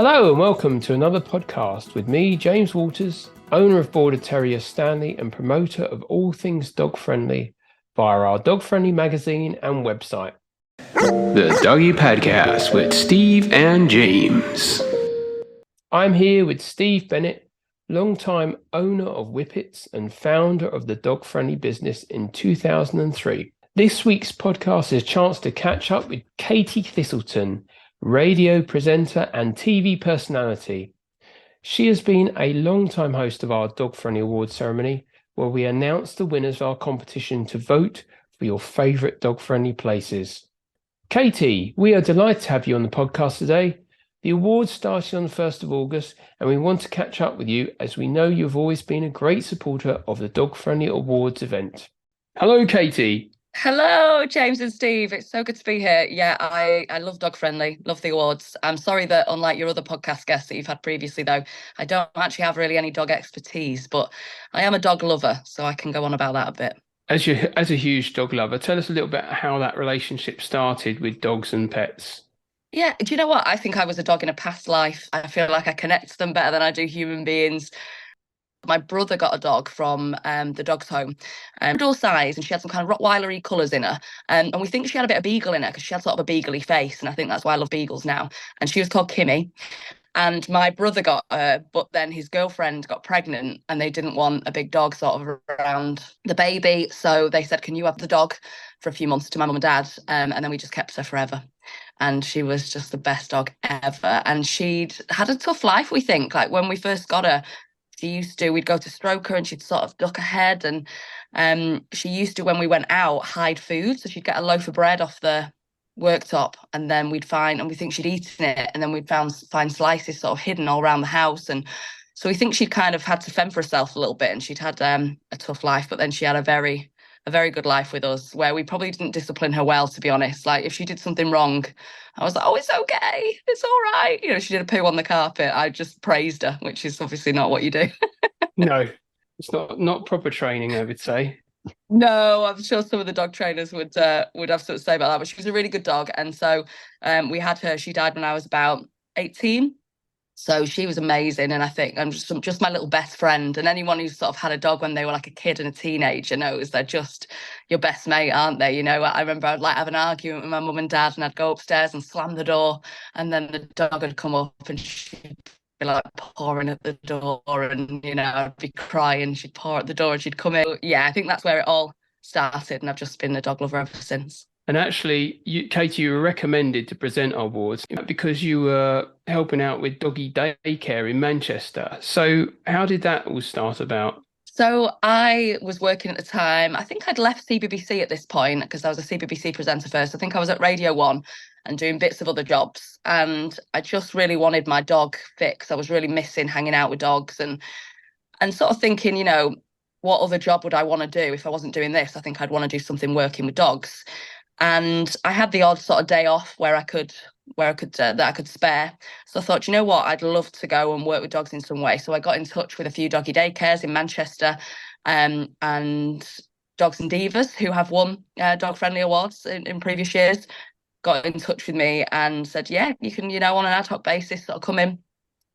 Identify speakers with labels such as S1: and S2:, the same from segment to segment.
S1: Hello and welcome to another podcast with me, James Waters, owner of Border Terrier Stanley and promoter of all things dog friendly via our dog friendly magazine and website.
S2: The Doggy Podcast with Steve and James.
S1: I'm here with Steve Bennett, longtime owner of Whippets and founder of the dog friendly business in 2003. This week's podcast is a chance to catch up with Katie Thistleton, radio presenter and TV personality. She has been a long-time host of our Dog Friendly Awards ceremony, where we announce the winners of our competition to vote for your favourite dog-friendly places. Katie, we are delighted to have you on the podcast today. The awards started on the 1st of August, and we want to catch up with you as we know you've always been a great supporter of the Dog Friendly Awards event. Hello, Katie.
S3: Hello, James and Steve. It's so good to be here. Yeah, I love Dog Friendly, love the awards. I'm sorry that unlike your other podcast guests that you've had previously, though, I don't actually have really any dog expertise, but I am a dog lover, so I can go on about that a bit.
S1: As a huge dog lover, tell us a little bit how that relationship started with dogs and pets.
S3: Yeah, do you know what? I think I was a dog in a past life. I feel like I connect to them better than I do human beings. My brother got a dog from the dog's home, all size, and she had some kind of Rottweiler-y colours in her. And we think she had a bit of beagle in her because she had sort of a beagle-y face, and I think that's why I love beagles now. And she was called Kimmy. And my brother got her, but then his girlfriend got pregnant, and they didn't want a big dog sort of around the baby. So they said, "Can you have the dog for a few months?" to my mum and dad. And then we just kept her forever. And she was just the best dog ever. And she'd had a tough life, we think. Like when we first got her, we'd go to stroke her and she'd sort of duck her head. And she used to, when we went out, hide food. So she'd get a loaf of bread off the worktop, and then we think she'd eaten it, and then we'd find slices sort of hidden all around the house. And so we think she'd kind of had to fend for herself a little bit, and she'd had a tough life, but then she had a very good life with us, where we probably didn't discipline her well, to be honest. Like if she did something wrong, I was like, "Oh, it's okay, it's all right." You know, she did a poo on the carpet, I just praised her, which is obviously not what you do.
S1: No, it's not proper training, I would say.
S3: No, I'm sure some of the dog trainers would have something to say about that, but she was a really good dog. And so we had her. She died when I was about 18. So she was amazing. And I think I'm just my little best friend. And anyone who's sort of had a dog when they were like a kid and a teenager knows they're just your best mate, aren't they? You know, I remember I'd like have an argument with my mum and dad, and I'd go upstairs and slam the door, and then the dog would come up and she'd be like pouring at the door, and you know, I'd be crying, she'd pour at the door and she'd come in. Yeah, I think that's where it all started, and I've just been a dog lover ever since.
S1: And actually, Katie, you were recommended to present our awards because you were helping out with doggy daycare in Manchester. So how did that all start about?
S3: So I was working at the time. I think I'd left CBBC at this point because I was a CBBC presenter first. I think I was at Radio 1 and doing bits of other jobs. And I just really wanted my dog fix. I was really missing hanging out with dogs and sort of thinking, you know, what other job would I want to do if I wasn't doing this? I think I'd want to do something working with dogs. And I had the odd sort of day off that I could spare. So I thought, you know what, I'd love to go and work with dogs in some way. So I got in touch with a few doggy daycares in Manchester, and Dogs and Divas, who have won dog friendly awards in previous years, got in touch with me and said, yeah, you can, you know, on an ad hoc basis sort of come in,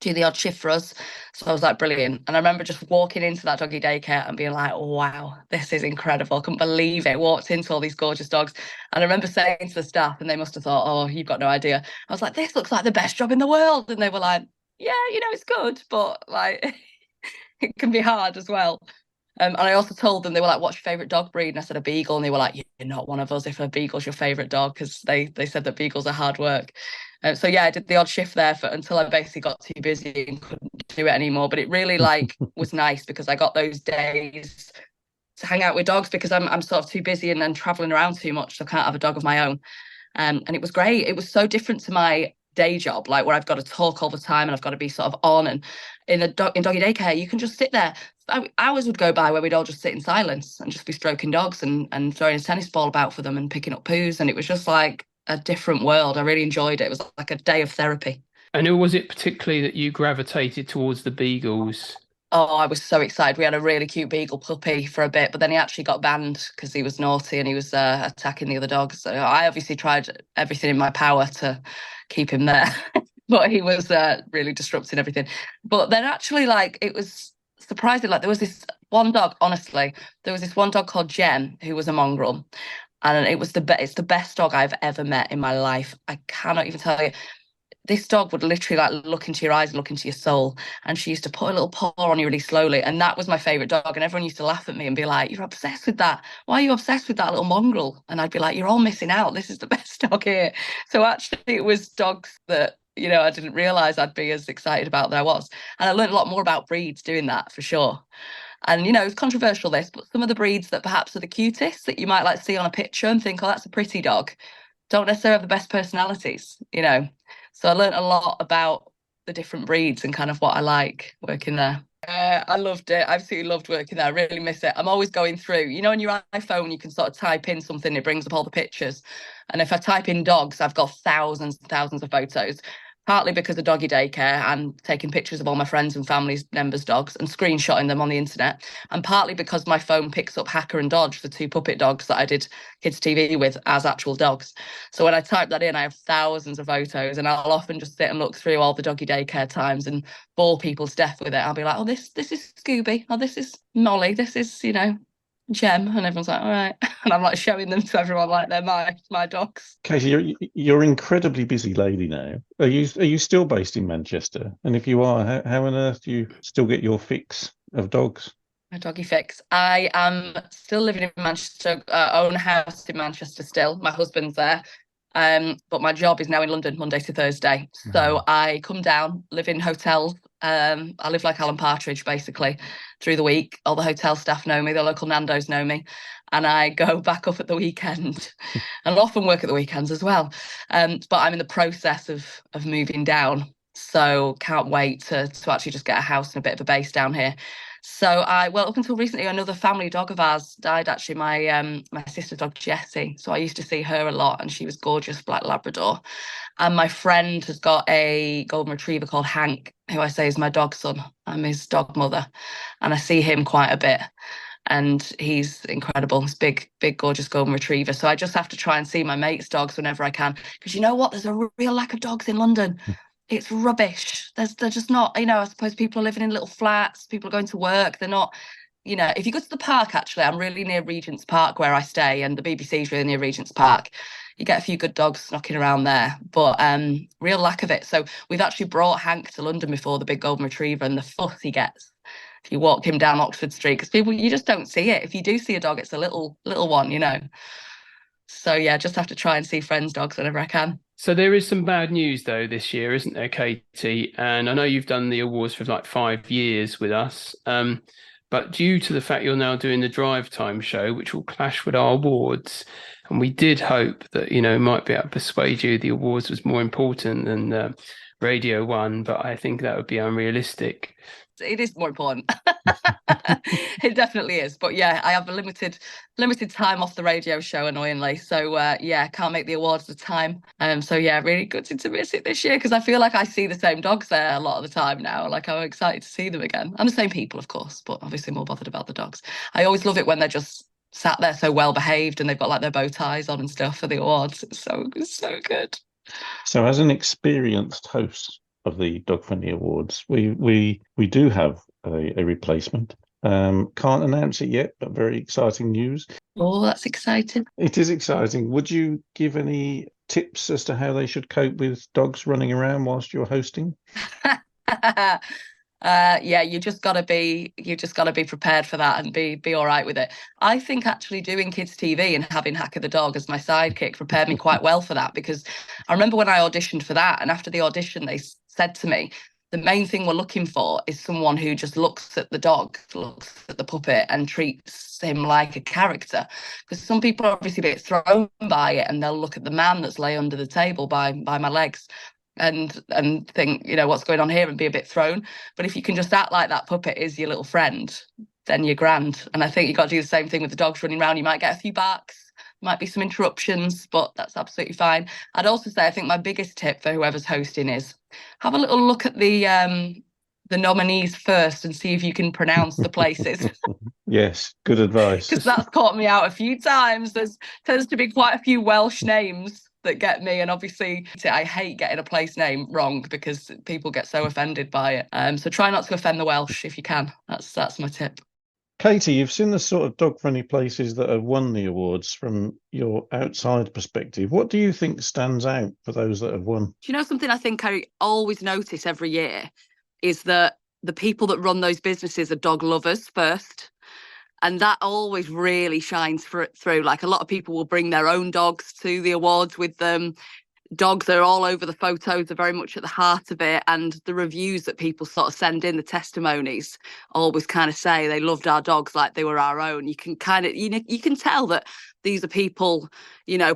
S3: do the odd shift for us. So I was like, brilliant. And I remember just walking into that doggy daycare and being like, wow, this is incredible. I couldn't believe it. Walked into all these gorgeous dogs. And I remember saying to the staff, and they must have thought, oh, you've got no idea. I was like, this looks like the best job in the world. And they were like, yeah, you know, it's good, but like, it can be hard as well. And I also told them, they were like, what's your favourite dog breed? And I said, a beagle. And they were like, you're not one of us if a beagle's your favourite dog, because they said that beagles are hard work. So yeah, I did the odd shift there until I basically got too busy and couldn't do it anymore. But it really was nice because I got those days to hang out with dogs because I'm sort of too busy and then traveling around too much, so I can't have a dog of my own. And it was great. It was so different to my day job, like where I've got to talk all the time and I've got to be sort of on. And in doggy daycare, you can just sit there. Hours would go by where we'd all just sit in silence and just be stroking dogs and throwing a tennis ball about for them and picking up poos. And it was just like a different world. I really enjoyed it. It was like a day of therapy.
S1: And who was it particularly that you gravitated towards the beagles?
S3: Oh, I was so excited. We had a really cute beagle puppy for a bit, but then he actually got banned because he was naughty and he was attacking the other dogs. So I obviously tried everything in my power to keep him there. but he was really disrupting everything. But then actually, like, it was surprising. Like, there was this one dog, honestly, there was this one dog called Jem who was a mongrel. And it was it's the best dog I've ever met in my life. I cannot even tell you. This dog would literally like look into your eyes and look into your soul. And she used to put a little paw on you really slowly. And that was my favorite dog. And everyone used to laugh at me and be like, "You're obsessed with that. Why are you obsessed with that little mongrel?" And I'd be like, "You're all missing out. This is the best dog here." So actually, it was dogs that, I didn't realize I'd be as excited about that I was. And I learned a lot more about breeds doing that for sure. And, it's controversial this, but some of the breeds that perhaps are the cutest that you might like see on a picture and think, "Oh, that's a pretty dog," don't necessarily have the best personalities. So I learned a lot about the different breeds and kind of what I like working there. I loved it. I absolutely loved working there. I really miss it. I'm always going through, on your iPhone, you can sort of type in something, it brings up all the pictures. And if I type in dogs, I've got thousands and thousands of photos, partly because of doggy daycare and taking pictures of all my friends and family members' dogs and screenshotting them on the internet. And partly because my phone picks up Hacker and Dodge, the two puppet dogs that I did kids TV with, as actual dogs. So when I type that in, I have thousands of photos, and I'll often just sit and look through all the doggy daycare times and bore people to death with it. I'll be like, "Oh, this is Scooby. Oh, this is Molly. This is, Jem," and everyone's like, "All right," and I'm like showing them to everyone like they're my dogs.
S4: Katie, you're an incredibly busy lady now. Are you still based in Manchester? And if you are, how on earth do you still get your fix of dogs?
S3: My doggy fix. I am still living in Manchester, own a house in Manchester still. My husband's there. But my job is now in London, Monday to Thursday. So I come down, live in hotels. I live like Alan Partridge, basically, through the week. All the hotel staff know me, the local Nando's know me. And I go back up at the weekend and often work at the weekends as well. But I'm in the process of moving down. So can't wait to actually just get a house and a bit of a base down here. So up until recently, another family dog of ours died. Actually, my sister's dog Jessie. So I used to see her a lot, and she was gorgeous, black Labrador. And my friend has got a golden retriever called Hank, who I say is my dog son. I'm his dog mother, and I see him quite a bit. And he's incredible. He's big, gorgeous golden retriever. So I just have to try and see my mates' dogs whenever I can, because you know what? There's a real lack of dogs in London. It's rubbish. They're just not, I suppose people are living in little flats, people are going to work. They're not, if you go to the park, actually, I'm really near Regent's Park where I stay, and the BBC is really near Regent's Park. You get a few good dogs knocking around there, but real lack of it. So we've actually brought Hank to London before, the big golden retriever, and the fuss he gets if you walk him down Oxford Street, because you just don't see it. If you do see a dog, it's a little one. So yeah, just have to try and see friends' dogs whenever I can.
S1: So there is some bad news though this year, isn't there, Katie? And I know you've done the awards for like 5 years with us, but due to the fact you're now doing the drive time show, which will clash with our awards, and we did hope that might be able to persuade you the awards was more important than Radio 1, but I think that would be unrealistic.
S3: It is more important. It definitely is. But yeah, I have a limited time off the radio show, annoyingly. So can't make the awards at the time. So yeah, really good to miss it this year, because I feel like I see the same dogs there a lot of the time now. Like, I'm excited to see them again. And the same people, of course, but obviously more bothered about the dogs. I always love it when they're just sat there so well behaved and they've got like their bow ties on and stuff for the awards. It's so good.
S4: So as an experienced host of the Dog Friendly Awards, we do have a replacement. Can't announce it yet, but very exciting news.
S3: Oh, that's exciting.
S4: It is exciting. Would you give any tips as to how they should cope with dogs running around whilst you're hosting?
S3: You just gotta be prepared for that and be all right with it. I think actually doing kids TV and having Hacker the dog as my sidekick prepared me quite well for that, because I remember when I auditioned for that, and after the audition they said to me, the main thing we're looking for is someone who just looks at the dog, looks at the puppet and treats him like a character. Because some people are obviously a bit thrown by it, and they'll look at the man that's lay under the table by my legs and think, what's going on here, and be a bit thrown. But if you can just act like that puppet is your little friend, then you're grand. And I think you've got to do the same thing with the dogs running around. You might get a few barks, might be some interruptions, but that's absolutely fine. I'd also say I think my biggest tip for whoever's hosting is have a little look at the nominees first and see if you can pronounce the places.
S4: Yes, good advice.
S3: Because that's caught me out a few times. There's tends to be quite a few Welsh names. that get me. And obviously, I hate getting a place name wrong because people get so offended by it. So try not to offend the Welsh if you can. That's my tip.
S4: Katie, you've seen the sort of dog-friendly places that have won the awards from your outside perspective. What do you think stands out for those that have won?
S3: Do you know something I think I always notice every year is that the people that run those businesses are dog lovers first. And that always really shines through. Like a lot of people will bring their own dogs to the awards with them. Dogs are all over the photos, are very much at the heart of it. And the reviews that people sort of send in, the testimonies, always kind of say they loved our dogs like they were our own. You can kind of, you can tell that these are people,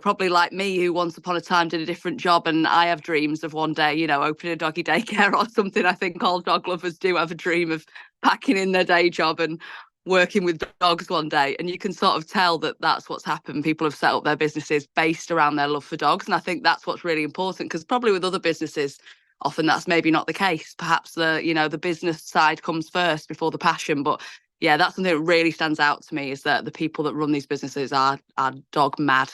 S3: probably like me, who once upon a time did a different job. And I have dreams of one day, opening a doggy daycare or something. I think all dog lovers do have a dream of packing in their day job and working with dogs one day. And you can sort of tell that that's what's happened. People have set up their businesses based around their love for dogs. And I think that's what's really important, because probably with other businesses, often that's maybe not the case. Perhaps the business side comes first before the passion. But yeah, that's something that really stands out to me, is that the people that run these businesses are dog mad.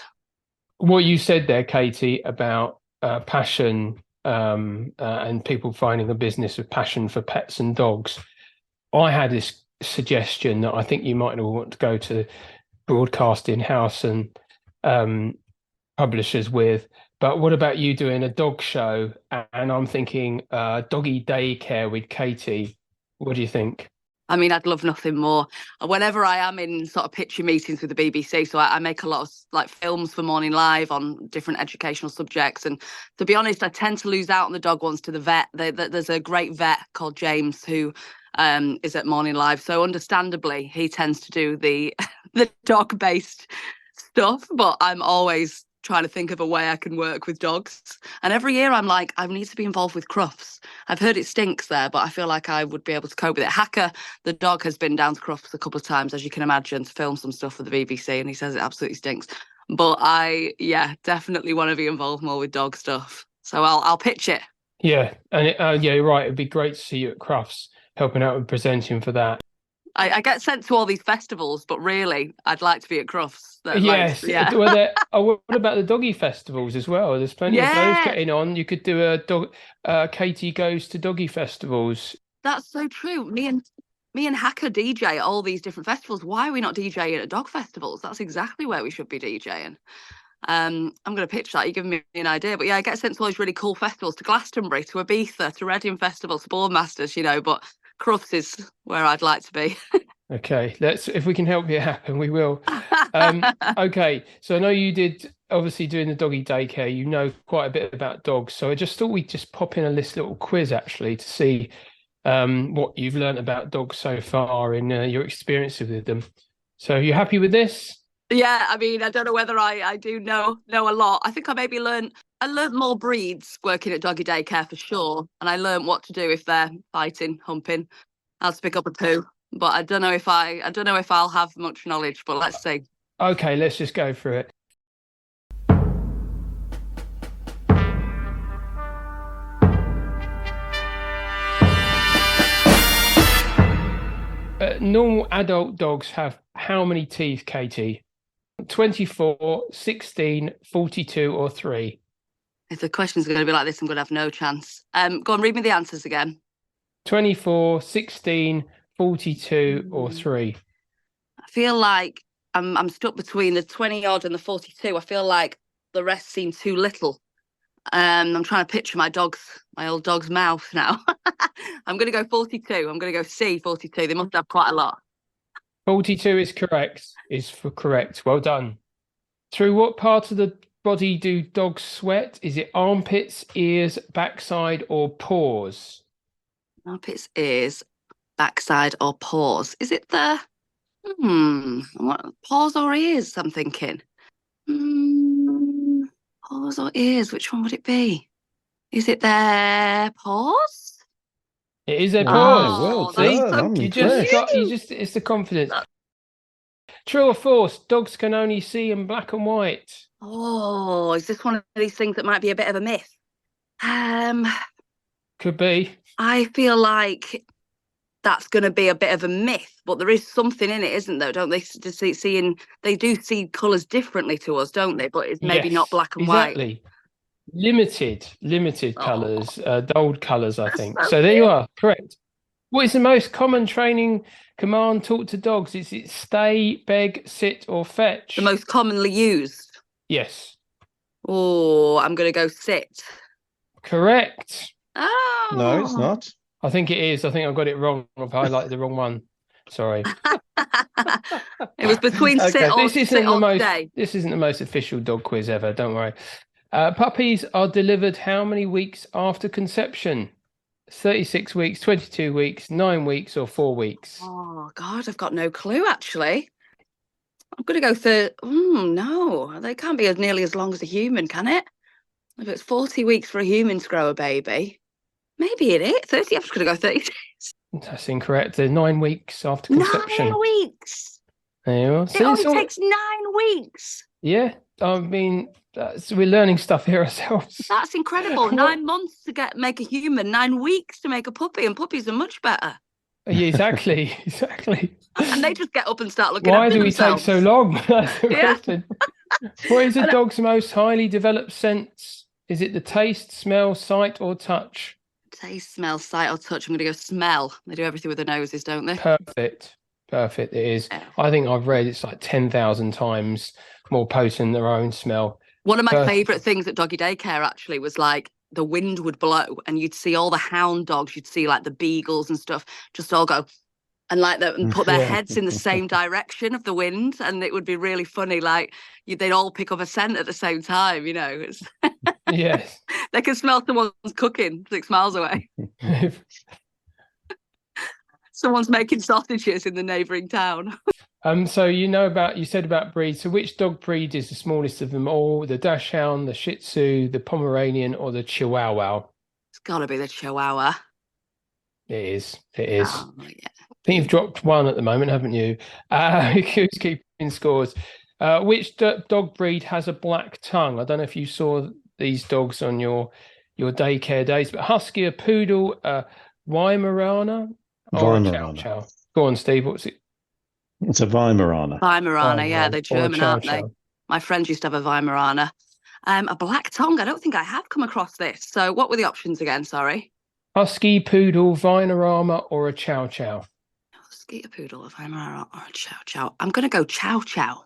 S1: What you said there, Katie, about passion and people finding a business with passion for pets and dogs. I had this suggestion that I think you might want to go to broadcasting house and publishers with. But what about you doing a dog show? And I'm thinking doggy daycare with Katie. What do you think?
S3: I mean, I'd love nothing more. Whenever I am in sort of pitching meetings with the BBC, so I make a lot of like films for Morning Live on different educational subjects. And to be honest, I tend to lose out on the dog ones to the vet. There's a great vet called James who is at Morning Live. So understandably, he tends to do the dog-based stuff. But I'm always trying to think of a way I can work with dogs. And every year I'm like, I need to be involved with Crufts. I've heard it stinks there, but I feel like I would be able to cope with it. Hacker, the dog, has been down to Crufts a couple of times, as you can imagine, to film some stuff for the BBC, and he says it absolutely stinks. But I definitely want to be involved more with dog stuff. So I'll pitch it.
S1: Yeah, and you're right. It'd be great to see you at Crufts helping out with presenting for that.
S3: I get sent to all these festivals, but really, I'd like to be at Crufts.
S1: Yes.
S3: Yeah.
S1: What about the doggy festivals as well? There's plenty of those getting on. You could do a dog. Katie goes to doggy festivals.
S3: That's so true. Me and Hacker DJ at all these different festivals. Why are we not DJing at dog festivals? That's exactly where we should be DJing. I'm going to pitch that. You're giving me an idea. But yeah, I get sent to all these really cool festivals, to Glastonbury, to Ibiza, to Reading Festival, to Bournemasters, but Crufts is where I'd like to be.
S1: Okay, if we can help it happen, we will. Okay, so I know you did, obviously, doing the doggy daycare, you know quite a bit about dogs. So I just thought we'd just pop in this little quiz, actually, to see what you've learned about dogs so far in your experiences with them. So are you happy with this?
S3: Yeah, I mean, I don't know whether I do know a lot. I think I learned more breeds working at doggy daycare for sure. And I learned what to do if they're fighting, humping, how to pick up a poo. But I don't know if I'll have much knowledge, but let's see.
S1: Okay, let's just go through it. Normal adult dogs have how many teeth, Katie? 24, 16, 42, or 3?
S3: If the questions are going to be like this, I'm going to have no chance. Go on, read me the answers again.
S1: 24, 16, 42, or 3?
S3: I feel like I'm stuck between the 20 odd and the 42. I feel like the rest seem too little. I'm trying to picture my old dog's mouth now. I'm going to go 42. I'm going to go C, 42. They must have quite a lot.
S1: 42 is correct. Correct. Well done. Through what part of the body do dogs sweat? Is it armpits, ears, backside, or paws?
S3: Armpits, ears, backside, or paws? Is it the paws or ears? I'm thinking. Paws or ears? Which one would it be? Is it their paws?
S1: It is their paws.
S4: Well
S3: done.
S1: It's the confidence. True or false? Dogs can only see in black and white.
S3: Oh, is this one of these things that might be a bit of a myth?
S1: Could be.
S3: I feel like that's going to be a bit of a myth, but there is something in it, isn't there? Don't they? They do see colours differently to us, don't they? But it's maybe not black and white.
S1: Exactly. Limited
S3: Oh,
S1: colours, dulled colours, I
S3: that's
S1: think.
S3: so
S1: So there you
S3: cute.
S1: are, correct. What is the most common training command taught to dogs? Is it stay, beg, sit, or fetch?
S3: The most commonly used.
S1: Yes,
S3: Oh, I'm going to go sit.
S1: correct.
S3: Oh.
S4: No, it's not.
S1: I think it is. I think I've got it wrong. I've highlighted the wrong one. Sorry.
S3: It was between
S4: Okay.
S3: sit or
S1: This isn't
S3: sit
S1: the
S3: or
S1: most.
S3: stay.
S1: This isn't the most official dog quiz ever. Don't worry. Puppies are delivered how many weeks after conception? 36 weeks, 22 weeks, 9 weeks, or 4 weeks?
S3: Oh God, I've got no clue actually. I'm going to go no, they can't be as nearly as long as a human, can it? If it's 40 weeks for a human to grow a baby, maybe it is 30. I'm just going to go 30.
S1: That's incorrect. They're 9 weeks after conception.
S3: 9 weeks.
S1: There you are.
S3: It
S1: So
S3: only
S1: it's all-
S3: takes 9 weeks.
S1: Yeah, I mean, we're learning stuff here ourselves.
S3: That's incredible. 9 months to make a human, 9 weeks to make a puppy, and puppies are much better.
S1: Yeah, exactly, exactly.
S3: And they just get up and start looking
S1: Why
S3: after
S1: do we
S3: themselves.
S1: take so long? That's the
S3: Yeah.
S1: question. What is a dog's most highly developed sense? Is it the taste, smell, sight, or touch?
S3: Taste, smell, sight, or touch. I'm going to go smell. They do everything with their noses, don't they?
S1: Perfect. It is.
S3: Yeah.
S1: I think I've read it's like 10,000 times more potent than their own smell.
S3: One of my
S1: Perfect.
S3: favourite things at doggy daycare actually was like the wind would blow and you'd see all the hound dogs, you'd see like the beagles and stuff just all go and and put their
S1: Yeah.
S3: heads in the same direction of the wind, and it would be really funny. Like they'd all pick up a scent at the same time. It's
S1: Yes.
S3: they can smell someone's cooking 6 miles away. Someone's making sausages in the neighbouring town.
S1: So you said about breeds. So which dog breed is the smallest of them all? The Dachshund, the Shih Tzu, the Pomeranian, or the Chihuahua?
S3: It's got to be the Chihuahua.
S1: It is. Yeah.
S3: Yeah.
S1: I think you've dropped one at the moment, haven't you? Who's keeping scores? Which dog breed has a black tongue? I don't know if you saw these dogs on your daycare days, but Husky, a Poodle, a Weimaraner, or a Chow
S4: Weimaraner.
S1: Chow? Go on, Steve. What's it?
S4: It's a Weimaraner.
S3: Weimaraner, yeah, they're
S1: Or a
S3: German,
S1: Chow
S3: aren't they?
S1: Chow.
S3: My friends used to have a Weimaraner. A black tongue, I don't think I have come across this. So what were the options again? Sorry.
S1: Husky, Poodle, Weimaraner, or a Chow Chow?
S3: Husky, a Poodle, a Weimaraner, or a Chow Chow. I'm going to go Chow Chow.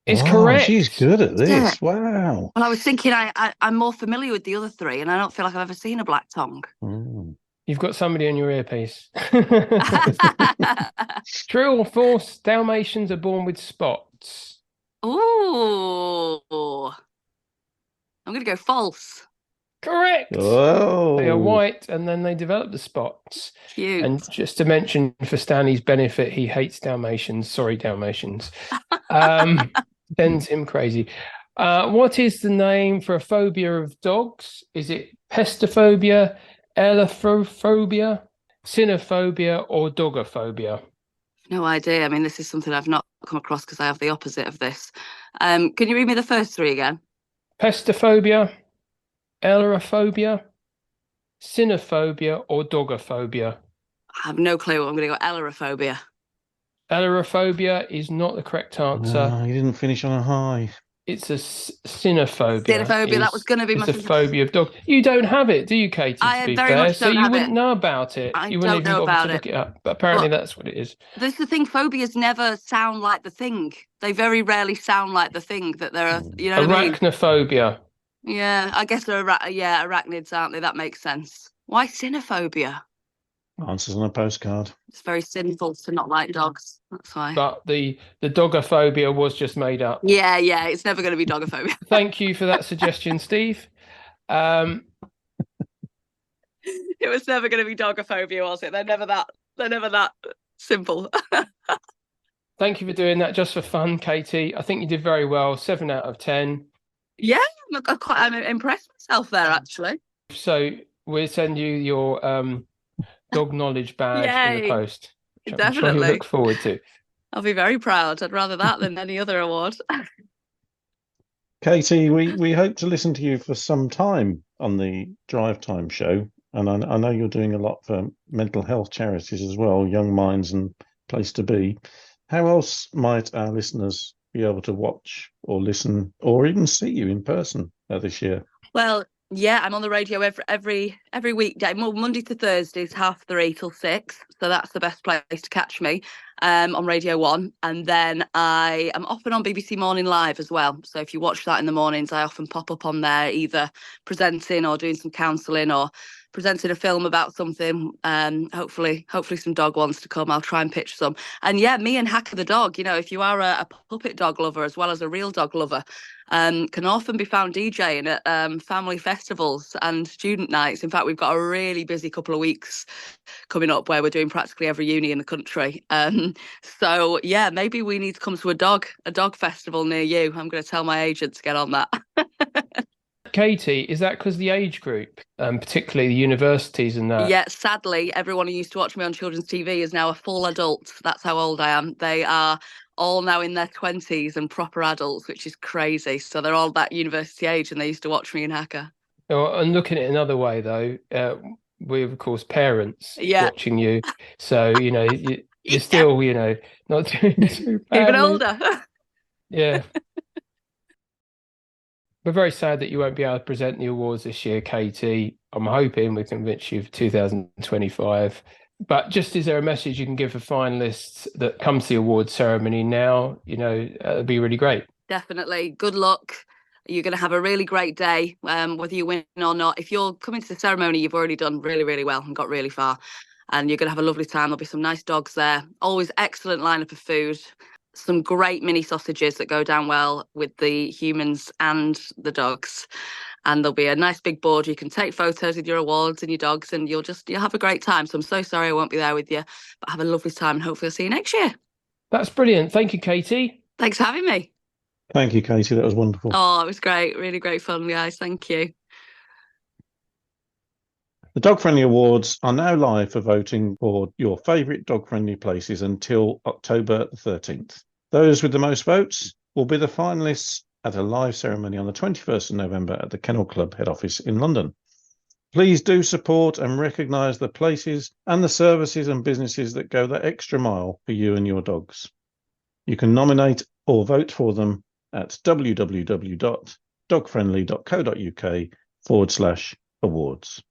S1: It's
S4: Wow,
S1: correct.
S4: She's good at this.
S3: Yeah.
S4: Wow.
S3: Well, I was thinking I'm more familiar with the other three, and I don't feel like I've ever seen a black tongue.
S4: Mm.
S1: You've got somebody on your earpiece. True or false? Dalmatians are born with spots.
S3: Ooh. I'm going to go false.
S1: Correct.
S4: Oh.
S1: They are white and then they develop the spots.
S3: Cute.
S1: And just to mention for Stanley's benefit, he hates Dalmatians. Sorry, Dalmatians. Sends him crazy. What is the name for a phobia of dogs? Is it pestophobia, elephophobia, cynophobia, or dogophobia?
S3: No idea. I mean, this is something I've not come across because I have the opposite of this. Can you read me the first three again?
S1: Pestophobia, elephophobia, cynophobia, or dogophobia?
S3: I have no clue. I'm going to go elephophobia.
S1: Elephophobia is not the correct answer.
S4: No, you didn't finish on a high.
S1: It's a cynophobia.
S3: Cynophobia, that was going to be
S1: it's
S3: my
S1: a phobia of dogs. You don't have it, do you, Katie?
S3: I
S1: To be
S3: very
S1: fair,
S3: much
S1: so
S3: don't
S1: you
S3: have
S1: wouldn't
S3: it.
S1: know about it.
S3: I
S1: You wouldn't
S3: don't
S1: even
S3: know
S1: bother
S3: about
S1: to look
S3: it.
S1: it up. But apparently,
S3: But-
S1: that's what it is.
S3: This is the thing. Phobias never sound like the thing. They very rarely sound like the thing that they're. You know what I mean?
S1: Arachnophobia.
S3: Yeah, I guess they're arachnids, aren't they? That makes sense. Why cynophobia?
S4: Answers on a postcard.
S3: It's very sinful to not like dogs. That's why.
S1: But the dogophobia was just made up.
S3: Yeah, it's never going to be dogophobia.
S1: Thank you for that suggestion, Steve.
S3: It was never going to be dogophobia, was it? They're never that simple.
S1: Thank you for doing that just for fun, Katie. I think you did very well. 7 out of 10.
S3: Yeah, I'm impressed myself there, actually.
S1: So we'll send you your dog knowledge badge in the
S3: Yay.
S1: post. Which I'm sure you
S3: Definitely.
S1: look forward to.
S3: I'll be very proud. I'd rather that than any other award.
S4: Katie, we hope to listen to you for some time on the Drive Time show. And I know you're doing a lot for mental health charities as well, Young Minds and Place to Be. How else might our listeners be able to watch or listen or even see you in person this year?
S3: Well, yeah, I'm on the radio every weekday, Monday to Thursdays, 3:30 till 6. So that's the best place to catch me on Radio 1. And then I am often on BBC Morning Live as well. So if you watch that in the mornings, I often pop up on there, either presenting or doing some counselling or presenting a film about something. Hopefully some dog ones to come. I'll try and pitch some. And yeah, me and Hacker the dog, if you are a puppet dog lover as well as a real dog lover, can often be found DJing at family festivals and student nights. In fact, we've got a really busy couple of weeks coming up where we're doing practically every uni in the country. So yeah, maybe we need to come to a dog festival near you. I'm going to tell my agent to get on that.
S1: Katie, is that because the age group, particularly the universities and that?
S3: Yeah, sadly, everyone who used to watch me on children's TV is now a full adult. That's how old I am. They are all now in their 20s and proper adults, which is crazy. So they're all that university age and they used to watch me in Hacker.
S1: And looking at it another way, though, we're, of course, parents watching you. So, you're still, not doing too badly.
S3: Even older.
S1: Yeah. We're very sad that you won't be able to present the awards this year, Katie. I'm hoping we can convince you for 2025. But just is there a message you can give for finalists that come to the awards ceremony now? It'd be really great.
S3: Definitely. Good luck. You're going to have a really great day, whether you win or not. If you're coming to the ceremony, you've already done really, really well and got really far. And you're going to have a lovely time. There'll be some nice dogs there. Always excellent lineup of food. Some great mini sausages that go down well with the humans and the dogs. And there'll be a nice big board. You can take photos with your awards and your dogs and you'll have a great time. So I'm so sorry I won't be there with you, but have a lovely time and hopefully I'll see you next year.
S1: That's brilliant. Thank you, Katie.
S3: Thanks for having me.
S4: Thank you, Katie. That was wonderful.
S3: Oh, it was great. Really great fun, guys. Thank you.
S4: The Dog Friendly Awards are now live for voting for your favourite dog-friendly places until October the 13th. Those with the most votes will be the finalists at a live ceremony on the 21st of November at the Kennel Club head office in London. Please do support and recognise the places and the services and businesses that go the extra mile for you and your dogs. You can nominate or vote for them at www.dogfriendly.co.uk/awards.